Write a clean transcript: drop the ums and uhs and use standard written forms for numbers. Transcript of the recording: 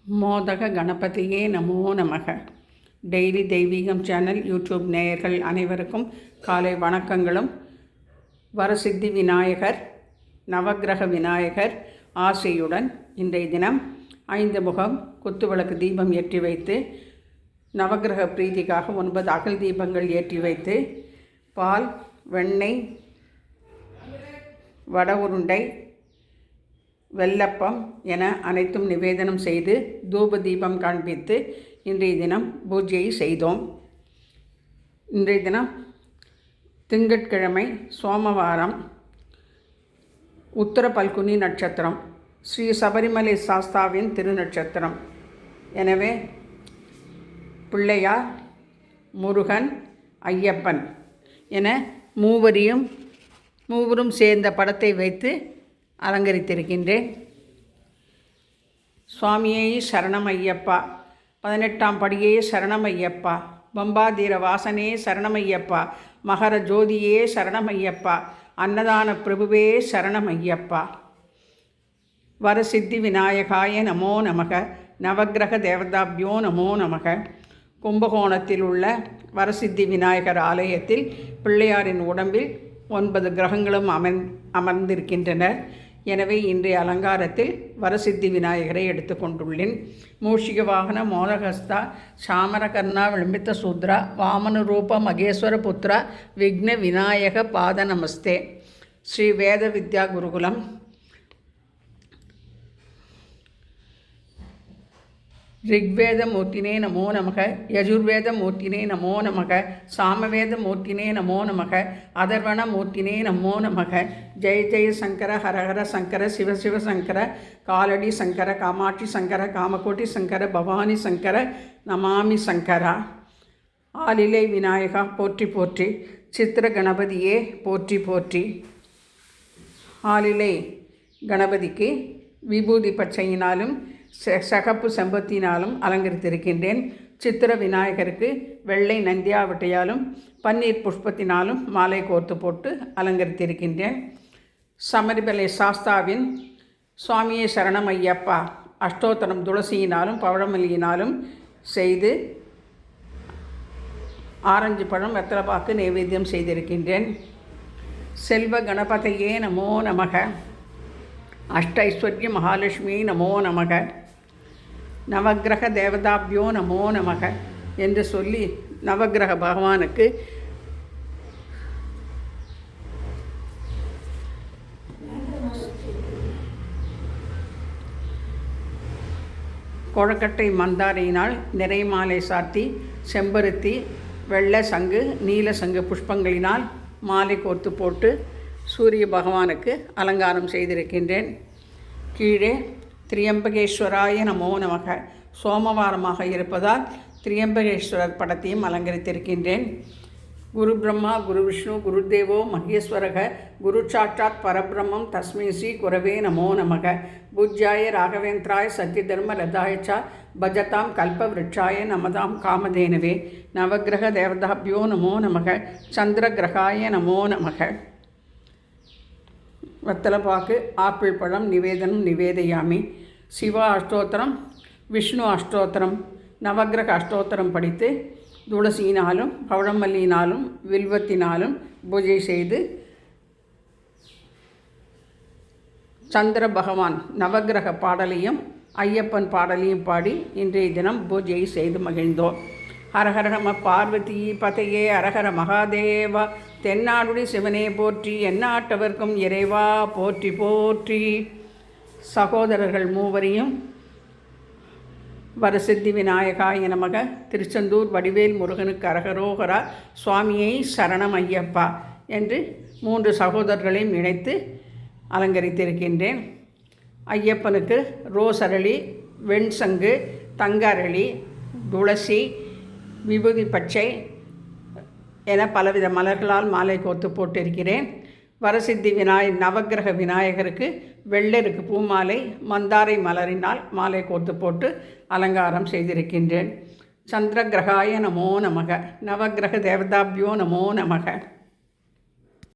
மோதக கணபதியே நமோ நமக. டெய்லி தெய்வீகம் channel YouTube நேயர்கள் அனைவருக்கும் காலை வணக்கங்களும். வரசித்தி விநாயகர் நவக்கிரக விநாயகர் ஆசையுடன் இன்றைய தினம் 5 முகம் குத்துவிளக்கு தீபம் ஏற்றி வைத்து நவக்கிரக பிரீதிக்காக 9 அகல் தீபங்கள் ஏற்றி வைத்து பால், வெண்ணெய், வட உருண்டை, வெல்லப்பம் என அனைத்தும் நிவேதனம் செய்து தூப தீபம் காண்பித்து இன்றைய தினம் பூஜையை செய்தோம். இன்றைய தினம் திங்கட்கிழமை சோமவாரம், உத்தர பல்குனி நட்சத்திரம், ஸ்ரீ சபரிமலை சாஸ்தாவின் திருநட்சத்திரம். எனவே பிள்ளையார், முருகன், ஐயப்பன் என மூவரும் சேர்ந்த படத்தை வைத்து அலங்கரித்திருக்கின்றேன். சுவாமியே சரணம் ஐயப்பா, 18ஆம் படியே சரணம் ஐயப்பா, பம்பாதீர வாசனே சரணம் ஐயப்பா, மகர ஜோதியே சரணம் ஐயப்பா, அன்னதான பிரபுவே சரணம் ஐயப்பா. வரசித்தி விநாயகாய நமோ நமக. நவக்கிரக தேவதாபியோ நமோ நமக. கும்பகோணத்தில் உள்ள வரசித்தி விநாயகர் ஆலயத்தில் பிள்ளையாரின் உடம்பில் 9 கிரகங்களும் அமர்ந்திருக்கின்றனர். எனவே இன்றைய அலங்காரத்தில் வரசித்தி விநாயகரை எடுத்துக்கொண்டுள்ளேன். மூஷிக வாகன மோதகஸ்தா சாமரகர்ணா விளம்பித்த சூத்ரா வாமன ரூப மகேஸ்வர புத்ரா விக்ன விநாயக பாத நமஸ்தே. ஸ்ரீ வேத வித்யா குருகுலம் ரிக்வேத மூர்த்தினே நமோ நமக. யஜுர்வேத மூர்த்தினே நமோ நமக. சாமவேத மூர்த்தினே நமோ நமக. அதர்வண மூர்த்தினே நமோ நமக. ஜெய ஜெய சங்கர, ஹரஹர சங்கர, சிவ சிவ சங்கர, காலடி சங்கர, காமாட்சி சங்கர, காமகோட்டி சங்கர, பவானி சங்கர, நமாமி சங்கரா. ஆலிலை விநாயகா போற்றி போற்றி. சித்திர கணபதியே போற்றி போற்றி. ஆலிலை கணபதிக்கு விபூதி பச்சையினாலும் சகப்பு செம்பத்தினாலும் அலங்கரித்திருக்கின்றேன். சித்திர விநாயகருக்கு வெள்ளை நந்தியாவட்டையாலும் பன்னீர் புஷ்பத்தினாலும் மாலை கோர்த்து போட்டு அலங்கரித்திருக்கின்றேன். சபரிமலை சாஸ்தாவின் சுவாமியே சரணம் ஐயப்பா அஷ்டோத்தரம் துளசியினாலும் பவழமல்லியினாலும் செய்து ஆரஞ்சு பழம், வெத்தலைப்பாக்கு நைவேத்தியம் செய்திருக்கின்றேன். செல்வ கணபதியே நமோ நமக. அஷ்ட ஐஸ்வர்ய மகாலட்சுமி நமோ நமக. நவக்கிரக தேவதாபியோ நமோ நமக என்று சொல்லி நவக்கிரக பகவானுக்கு கொழக்கட்டை மந்தாரையினால் நிறை மாலை சாத்தி செம்பருத்தி, வெள்ளை சங்கு, நீல சங்கு புஷ்பங்களினால் மாலை கோர்த்து போட்டு சூரிய பகவானுக்கு அலங்காரம் செய்திருக்கின்றேன். கீழே திரியம்பகேஸ்வராய நமோ நமக. சோமவாரமாக இருப்பதால் திரியம்பகேஸ்வரர் படத்தையும் அலங்கரித்திருக்கின்றேன். குரு பிரம்மா, குரு விஷ்ணு, குரு தேவோ மகேஸ்வரக, குரு சாட்சாத் பரபிரம்மம் தஸ்மை ஸ்ரீ குரவே நமோ நமக. பூஜ்யாய ராகவேந்திராய சத்யதர்ம ரதாயச்சா பஜதாம் கல்பவ்ருட்சாய நமதாம் காமதேனவே. நவக்கிரக தேவதாபியோ நமோ நமக. சந்திரகிரகாய நமோ நமக. வெத்தலைப்பாக்கு, ஆப்பிள் பழம் நிவேதனம் நிவேதையாமி. சிவ அஷ்டோத்திரம், விஷ்ணு அஷ்டோத்திரம், நவக்கிரக அஷ்டோத்திரம் படித்து துளசியினாலும் பவழமல்லியினாலும் வில்வத்தினாலும் பூஜை செய்து சந்திர பகவான் நவக்கிரக பாடலையும் ஐயப்பன் பாடலையும் பாடி இன்றைய தினம் பூஜையை செய்து மகிழ்ந்தோம். ஹரஹர நம பார்வதி பதையே அரஹர மகாதேவா. தென்னாடுடி சிவனே போற்றி, எந்நாட்டவர்க்கும் இறைவா போற்றி போற்றி. சகோதரர்கள் மூவரையும் வரசித்தி விநாயகாய நமக. திருச்செந்தூர் வடிவேல் முருகனுக்கு அரகரோகரா, சுவாமியை சரணம் ஐயப்பா என்று 3 சகோதரர்களையும் இணைத்து அலங்கரித்திருக்கின்றேன். ஐயப்பனுக்கு ரோஸ் அரளி, வெண்சங்கு, தங்க அரளி, துளசி, விபூதி பச்சை என பலவித மலர்களால் மாலை கோர்த்து போட்டிருக்கிறேன். வரசித்தி நவக்கிரக விநாயகருக்கு வெள்ளருக்கு பூமாலை, மந்தாரை மலரினால் மாலை கோர்த்து போட்டு அலங்காரம் செய்திருக்கின்றேன். சந்திரகிரகாய நமோ நமக. நவக்கிரக தேவதாபியோ நமோ நமக.